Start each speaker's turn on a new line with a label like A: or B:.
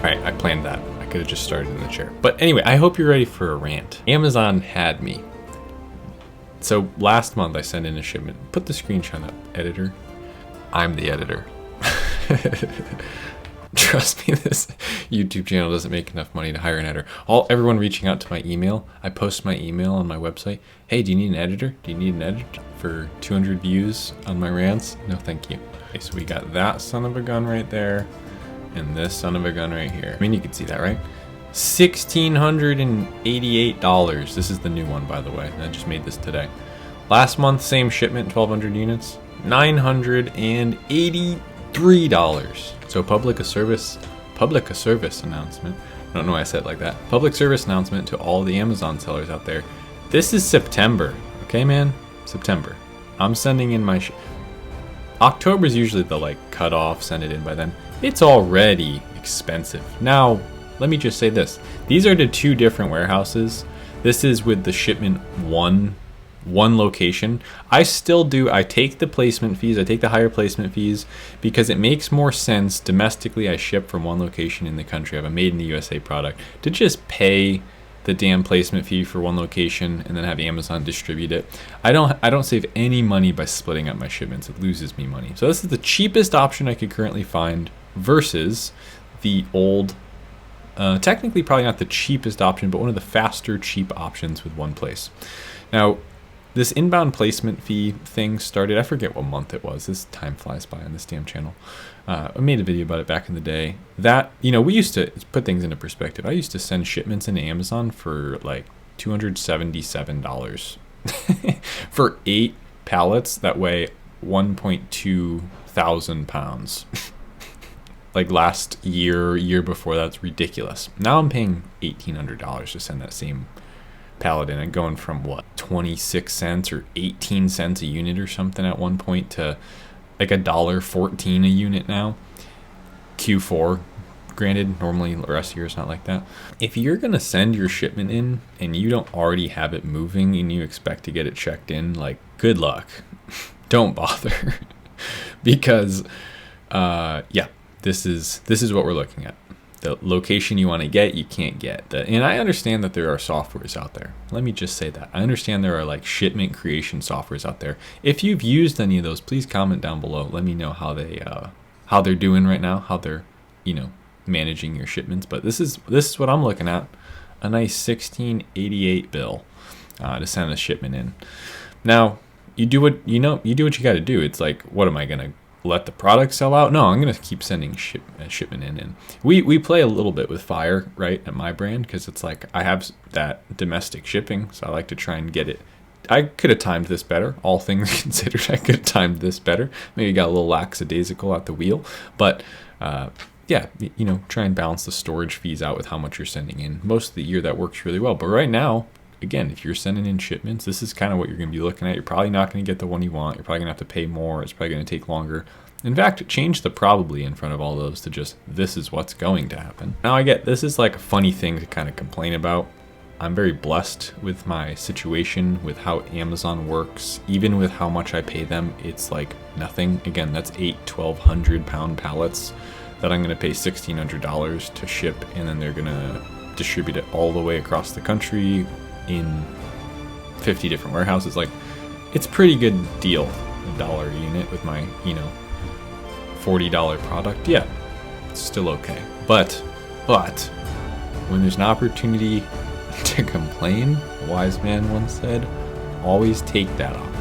A: right, I planned that. I could have just started in the chair. But anyway, I hope you're ready for a rant. Amazon had me. So last month I sent in a shipment. Put the screenshot up, editor. I'm the editor. Trust me, this YouTube channel doesn't make enough money to hire an editor. Everyone reaching out to my email, I post my email on my website. Hey, do you need an editor? Do you need an editor for 200 views on my rants? No, thank you. Okay, so we got that son of a gun right there, and this son of a gun right here. I mean, you can see that, right? $1,688. This is the new one, by the way. I just made this today. Last month, same shipment, 1,200 units, $983. So public service announcement. I don't know why I said it like that. Public service announcement to all the Amazon sellers out there. This is September, okay, man? September. I'm sending in my October is usually the like cutoff. Send it in by then. It's already expensive. Now, let me just say this. These are the two different warehouses. This is with the shipment one location. I take the placement fees, I take the higher placement fees because it makes more sense domestically. I ship from one location in the country. I have a made in the USA product to just pay the damn placement fee for one location and then have Amazon distribute it. I don't save any money by splitting up my shipments. It loses me money. So this is the cheapest option I could currently find versus the old, technically probably not the cheapest option, but one of the faster, cheap options with one place. Now, this inbound placement fee thing started, I forget what month it was. This time flies by on this damn channel. I made a video about it back in the day. That, we used to put things into perspective. I used to send shipments into Amazon for like $277 for 8 pallets that weigh 1.2 thousand pounds. Like last year before, that's ridiculous. Now I'm paying $1,800 to send that same pallet in, and going from what, 26 cents or 18 cents a unit or something at one point to like $1.14 a unit now. Q4, granted, normally the rest of the year is not like that. If you're gonna send your shipment in and you don't already have it moving and you expect to get it checked in, like, good luck. Don't bother. Because this is what we're looking at. The location you want to get, you can't get. And I understand that there are softwares out there. Let me just say that. I understand there are like shipment creation softwares out there. If you've used any of those, please comment down below. Let me know how they're doing right now, how they're, managing your shipments. But this is what I'm looking at. A nice $1,688 bill to send a shipment in. Now, you do what you got to do. It's like, what am I going to let the product sell out? No, I'm going to keep sending shipment in. And we play a little bit with fire, right, at my brand, because it's like I have that domestic shipping, so I like to try and get it. I could have timed this better, all things considered. I could have timed this better. Maybe got a little lackadaisical at the wheel, but try and balance the storage fees out with how much you're sending in. Most of the year that works really well, but right now, again, if you're sending in shipments, this is kind of what you're going to be looking at. You're probably not going to get the one you want. You're probably going to have to pay more. It's probably going to take longer. In fact, change the probably in front of all those to just, this is what's going to happen. Now, I get this is like a funny thing to kind of complain about. I'm very blessed with my situation, with how Amazon works. Even with how much I pay them, it's like nothing. Again, that's 8 1,200 pound pallets that I'm going to pay $1,600 to ship, and then they're going to distribute it all the way across the country in 50 different warehouses. Like, it's a pretty good deal, $1 a unit with my, $40 product. Yeah, it's still okay. But when there's an opportunity to complain, a wise man once said, always take that opportunity.